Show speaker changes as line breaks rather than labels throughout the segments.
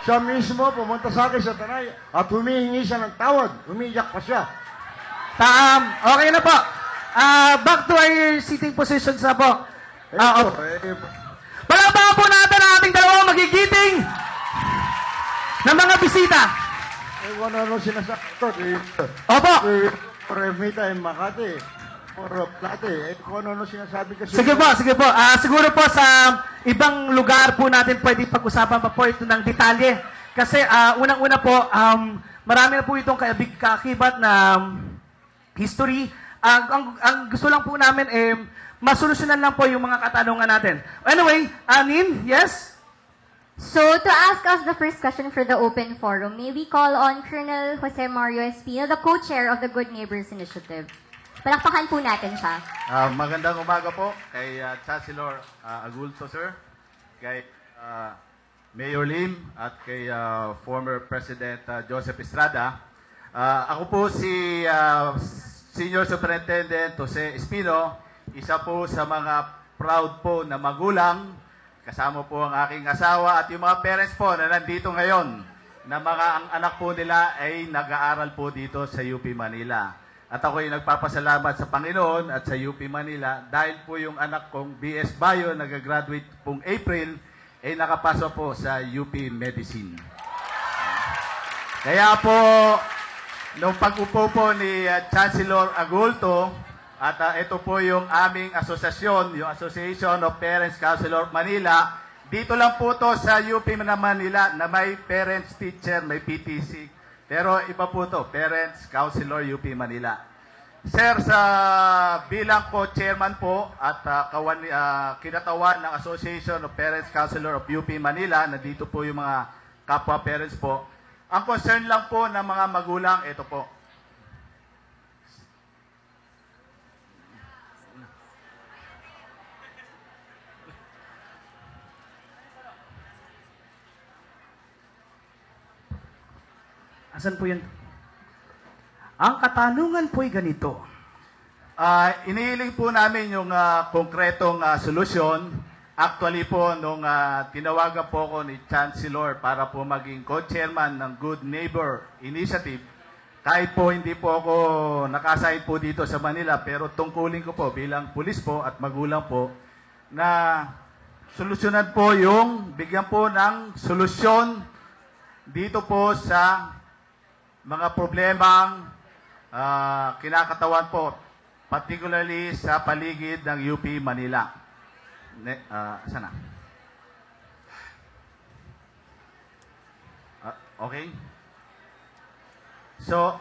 Siya mismo pumunta sa akin sa Tanay at humihingi siya ng tawad. Umiiyak pa siya.
Okay na po. Back to our sitting positions na po. Palakpakan po natin ang ating dalawang magigiting ng mga bisita.
Kung ano sinasabi ko,
Opo.
Remita in Makati, or Plate, kung ano sinasabi kasi.
Sige po, sige po. Siguro po sa ibang lugar po natin pwede pag-usapan pa po ito ng detalye. Kasi unang-una po, marami na po itong kakibat na history. Ang gusto lang po namin masolusyonan lang po yung mga katanungan natin. Anyway, Nin, yes?
So, to ask us the first question for the open forum, may we call on Colonel Jose Mario Espino, the co-chair of the Good Neighbors Initiative. Palakpakan po natin siya.
Magandang umaga po kay Chancellor Agulto, sir, kay Mayor Lim, at kay former President Joseph Estrada. Ako po si Senior Superintendent Jose Espino, isa po sa mga proud po na magulang, kasama po ang aking asawa at yung mga parents po na nandito ngayon, na ang anak po nila ay nag-aaral po dito sa UP Manila. At ako ay nagpapasalamat sa Panginoon at sa UP Manila dahil po yung anak kong BS Bio, nag-graduate pong April, ay nakapasok po sa UP Medicine. Kaya po, nung pag-upo po ni Chancellor Agulto, at ito po yung aming asosasyon, yung Association of Parents Counselor Manila. Dito lang po to sa UP na Manila na may parents teacher, may PTC. Pero iba po to, Parents Counselor UP Manila. Sir, sa bilang po chairman po at kinatawan ng Association of Parents Counselor of UP Manila, na dito po yung mga kapwa parents po. Ang concern lang po ng mga magulang, ito po.
Asan po yun? Ang katanungan po'y ganito.
Inihiling po namin yung konkretong solusyon. Actually po, nung tinawagan po ako ni Chancellor para po maging co-chairman ng Good Neighbor Initiative, kahit po hindi po ako nakasign po dito sa Manila, pero tungkulin ko po bilang pulis po at magulang po, na solusyonan po yung, bigyan po ng solusyon dito po sa mga problemang kinakatawan po, particularly sa paligid ng UP Manila. Sana. Okay? So,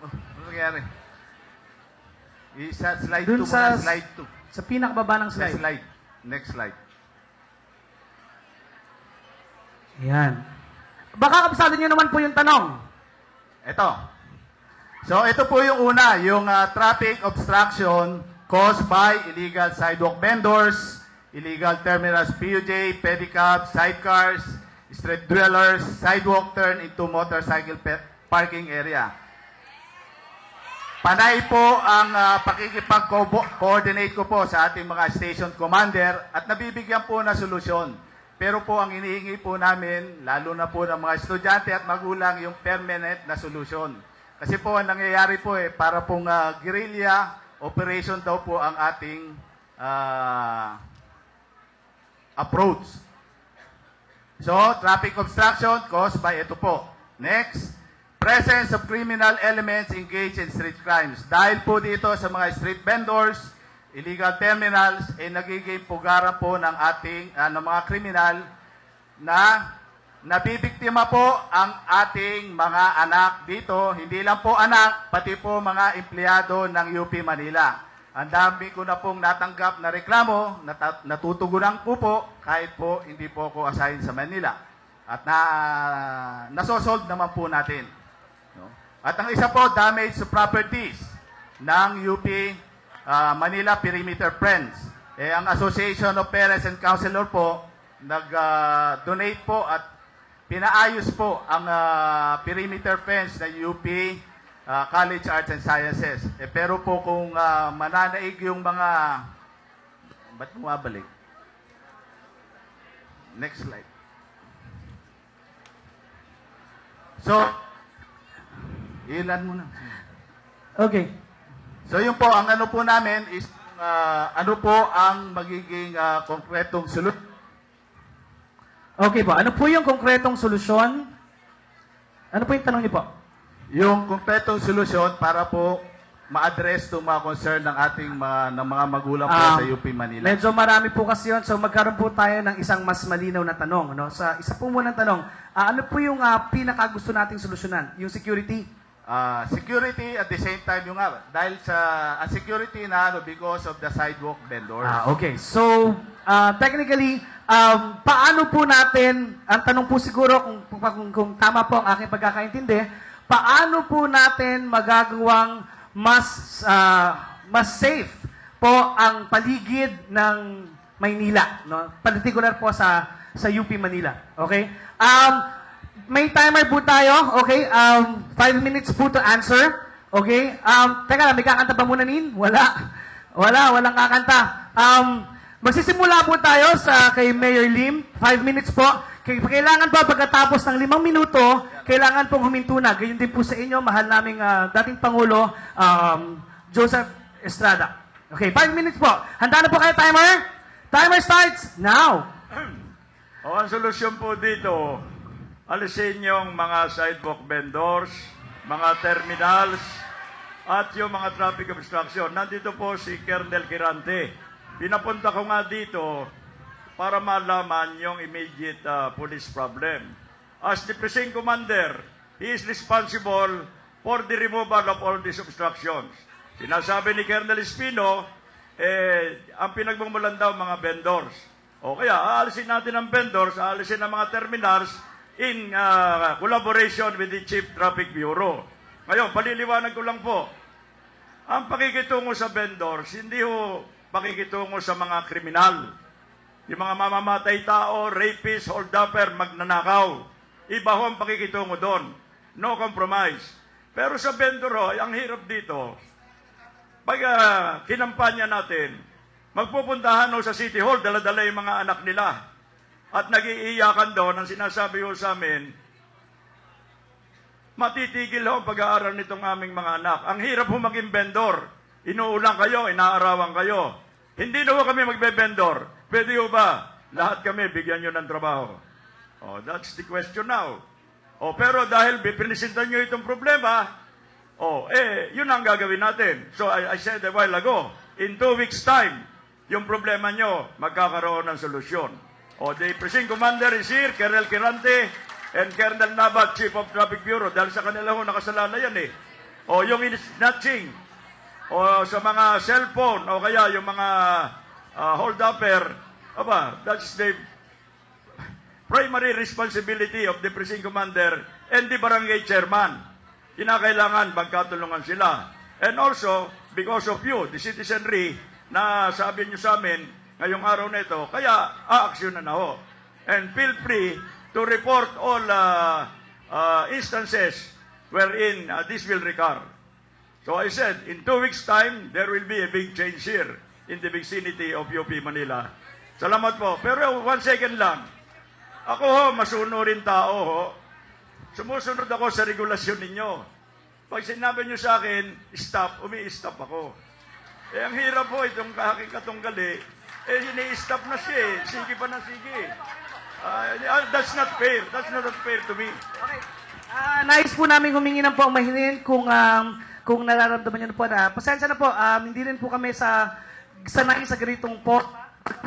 ano nangyari? Slide 2 muna, slide 2.
Sa pinakababa ng slide.
Next slide.
Ayan. Baka kabisado nyo naman po yung tanong.
Ito. So, ito po yung una, yung traffic obstruction caused by illegal sidewalk vendors, illegal terminals, PUJ, pedicabs, sidecars, street dwellers, sidewalk turn into motorcycle parking area. Panay po ang pakikipag-coordinate ko po sa ating mga station commander at nabibigyan po na solusyon. Pero po ang inihingi po namin, lalo na po ng mga estudyante at magulang, yung permanent na solusyon. Kasi po ang nangyayari po para pong guerrilla operation daw po ang ating approach. So, traffic obstruction caused by ito po. Next, presence of criminal elements engaged in street crimes. Dahil po dito sa mga street vendors, illegal terminals, nagiging pugaran po ng ating ng mga kriminal na nabibiktima po ang ating mga anak dito. Hindi lang po anak, pati po mga empleyado ng UP Manila. Ang dami ko na pong natanggap na reklamo, natutugunan ko po kahit po hindi po ako assign sa Manila. At nasosolve naman po natin. No? At ang isa po, damage to properties ng UP Manila Perimeter Friends. Ang Association of Parents and Counselor po, nag-donate po at pinaayos po ang perimeter fence ng UP College Arts and Sciences. Pero po kung mananaig yung mga... Ba't bumabalik? Next slide. So, ilan muna.
Okay.
So yun po, ang ano po namin is ano po ang magiging konkretong solusyon.
Okay po. Ano po yung konkretong solusyon? Ano po yung tanong niyo po?
Yung konkretong solusyon para po ma-address itong mga concern ng ating ng mga magulang po sa UP Manila.
Medyo marami po kasi yun. So magkaroon po tayo ng isang mas malinaw na tanong. No? Sa isa po munang tanong, ano po yung pinaka-gusto nating solusyonan? Yung security?
Security at the same time yung dahil sa security na because of the sidewalk vendors.
Okay. So, technically, paano po natin, ang tanong po siguro, kung tama po ang aking pagkakaintindi, paano po natin magagawang mas safe po ang paligid ng Maynila, no? Particular po sa UP Manila. Okay? May timer po tayo, okay? 5 minutes po to answer. Okay? Teka lang, may kakanta pa muna, Nin? Walang kakanta. Magsisimula po tayo kay Mayor Lim. 5 minutes po. Kailangan po pagkatapos ng 5 minuto, kailangan pong huminto na. Gayon din po sa inyo, mahal naming dating Pangulo, Joseph Estrada. Okay, 5 minutes po. Handa na po kayo, timer? Timer starts now.
Ang solusyon po dito, alisin yung mga sidewalk vendors, mga terminals, at yung mga traffic obstruction. Nandito po si Colonel Kirante. Pinapunta ko nga dito para malaman yung immediate police problem. As the precinct commander, he is responsible for the removal of all these obstructions. Sinasabi ni Colonel Espino, ang pinagmumulan daw mga vendors. O kaya, aalisin natin ang vendors, aalisin ang mga terminals, in collaboration with the Chief Traffic Bureau. Ngayon, paliliwanag ko lang po. Ang pakikitungo sa vendors, hindi ho pakikitungo sa mga kriminal. Yung mga mamamatay tao, rapist, hold-upper, magnanakaw. Iba ho ang pakikitungo doon. No compromise. Pero sa vendor ho, ang hirap dito, pag kinampanya natin, magpupuntahan ho sa City Hall, dala-dala yung mga anak nila. At nag-iiyakan doon, ang sinasabi ko sa amin, matitigil ho ang pag-aaral nitong aming mga anak. Ang hirap ho maging vendor. Inuulang kayo, inaarawan kayo. Hindi na ho kami magbe-vendor. Pwede ho ba? Lahat kami, bigyan nyo ng trabaho. Oh, that's the question now. Oh, pero dahil pinisintan nyo itong problema, yun ang gagawin natin. So I said a while ago, in 2 weeks' time, yung problema nyo, magkakaroon ng solusyon. The Precinct Commander is here, Colonel Kirante, and Colonel Nabat, Chief of Traffic Bureau. Dahil sa kanila ho, nakasalala yan eh. Yung snatching, sa mga cellphone, o kaya yung mga hold-upper, that's the primary responsibility of the Precinct Commander and the Barangay Chairman. Kinakailangan magkatulungan sila. And also, because of you, the citizenry, na sabi nyo sa amin, ngayong araw na ito, kaya aaksyon na ho. And feel free to report all instances wherein this will recur. So I said, in 2 weeks' time, there will be a big change here in the vicinity of UP Manila. Salamat po. Pero 1 second lang. Ako ho, masunurin tao ho. Sumusunod ako sa regulasyon ninyo. Pag sinabi nyo sa akin, stop, umi-stop ako. Ang hirap po itong aking katunggali, ini-stop na siya eh. Sige pa na sige. That's not fair. That's not fair to me.
Okay. Nais po namin humingi ng po ang mahinin kung nararamdaman nyo na po na. Pasensya na po, hindi rin po kami sanay sa ganitong po.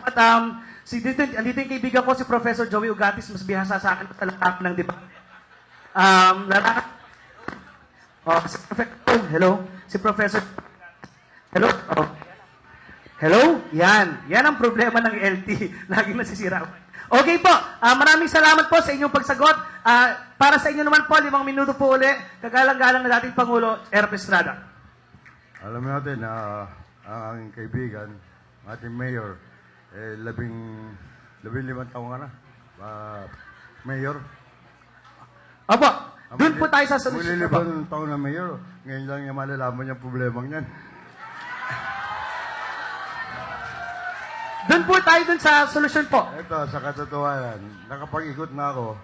At andito yung kaibigan ko, si Professor Joey Ugatis, mas bihasa sa akin talaga ng diba. Si Professor, hello? Si Professor, hello? Hello? Yan ang problema ng LT. Laging nasisira. Okay po. Maraming salamat po sa inyong pagsagot. Para sa inyo naman po, 5 minuto po uli. Kagalang-galang na dating Pangulo, Erap Estrada.
Alam natin na ang aking kaibigan, ating mayor, 15 taong ka na. Mayor.
Opo. Doon po tayo sa solusyon.
15 taon na mayor. Ngayon lang niya malalaman yung problemang yan.
Doon po tayo dun sa solusyon po.
Ito, sa katotohanan, nakapag-ikot na ako,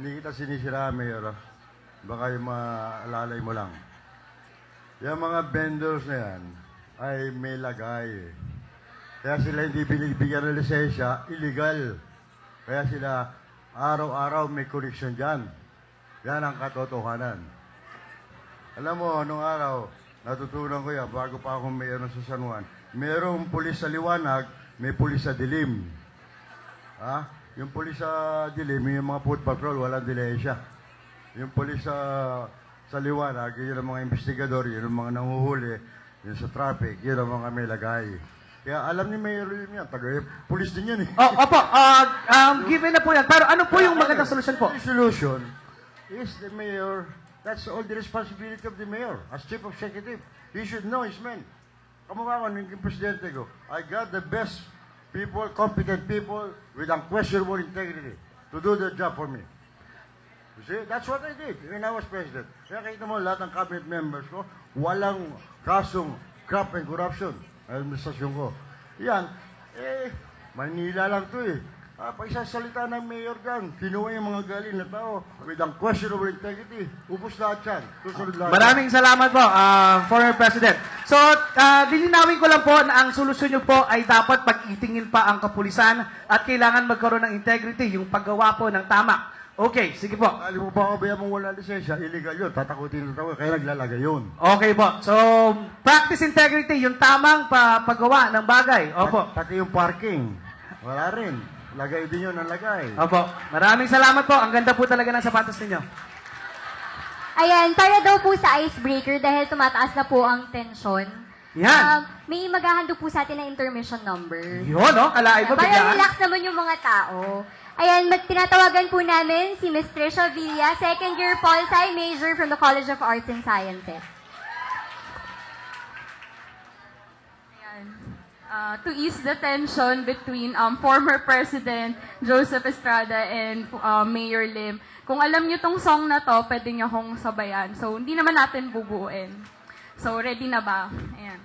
hindi kita sinisira, Mayor. Baka yung maalalay mo lang. Yung mga vendors na yan, ay may lagay. Kaya sila hindi binibigyan ng lisensya, illegal. Kaya sila araw-araw may connection dyan. Yan ang katotohanan. Alam mo, nung araw, natutunan ko yan, bago pa akong mayor sa San Juan, mayroong pulis sa liwanag, may pulis sa dilim. Ha? Yung pulis sa dilim, yung mga food patrol, walang dilensya. Yung pulis sa liwanag, yun ang mga investigador, yun ang mga nanguhuli, yun sa traffic, yun ang mga may lagay. Kaya alam ni Mayor Lim yan, pulis din yan eh.
Opo, given na po yan. Pero ano po yung magandang solusyon po?
The solution is the mayor. That's all the responsibility of the mayor. As chief of executive, he should know his men. Kamukha ko, naging presidente ko, I got the best people, competent people with unquestionable integrity to do the job for me. You see, that's what I did when I was president. Kaya kita mo, lahat ng cabinet members ko, walang kasong graft and corruption. Administrasyon ko. Yan, Manila lang to eh. Pag isasalita ng mayor dyan, kinuha yung mga galing na tao with unquestionable integrity. Upos lahat yan. Susunod lahat.
Maraming salamat po, former President. So, lilinawin ko lang po na ang solusyon nyo po ay dapat pag-itingin pa ang kapulisan at kailangan magkaroon ng integrity, yung paggawa po ng tama. Okay, sige po.
Alam mo ba kung mong wala lisensya, illegal yun. Tatakutin na tao, kaya naglalagay yun.
Okay po. So, practice integrity, yung tamang paggawa ng bagay. Opo.
Pati yung parking, wala rin. Lagay din yun ang lagay.
Opo. Maraming salamat po. Ang ganda po talaga ng sapatos ninyo.
Ayan, para daw po sa icebreaker dahil tumataas na po ang tensyon.
Yan.
May maghahandog po sa atin ng intermission number.
Yun, no? Kalaay mo,
Para
biglaan.
relax naman yung mga tao. Ayan, tinatawagan po namin si Ms. Trisha Villa, second year Pol Sci major from the College of Arts and Sciences.
To ease the tension between former President Joseph Estrada and Mayor Lim. Kung alam niyo tong song na to, pwede niyo akong sabayan. So, hindi naman natin bubuuin. So, ready na ba? Ayan.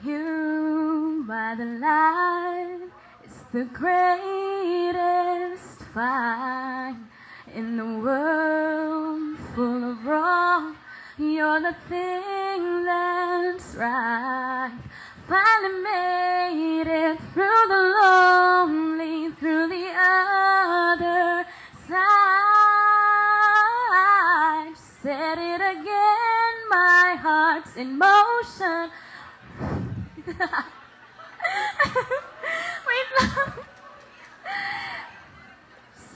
You by the light is the greatest find in the world full of wrong. You're the thing that's right. Finally made it through the lonely, through the other side. Said it again, my heart's in motion. Wait lang.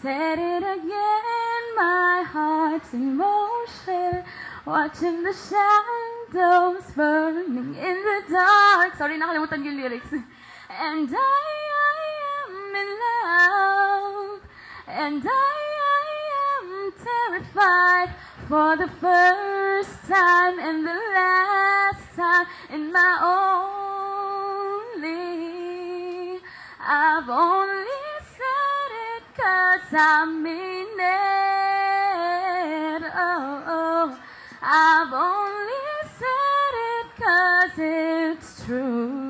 Said it again, my heart's in motion. Watching the shadows burning in the dark. Sorry, nakalimutan yung lyrics. And I am in love. And I am terrified. For the first time and the last time in my only. I've only said it 'cause I mean it. Oh, oh. I've only said it 'cause it's true.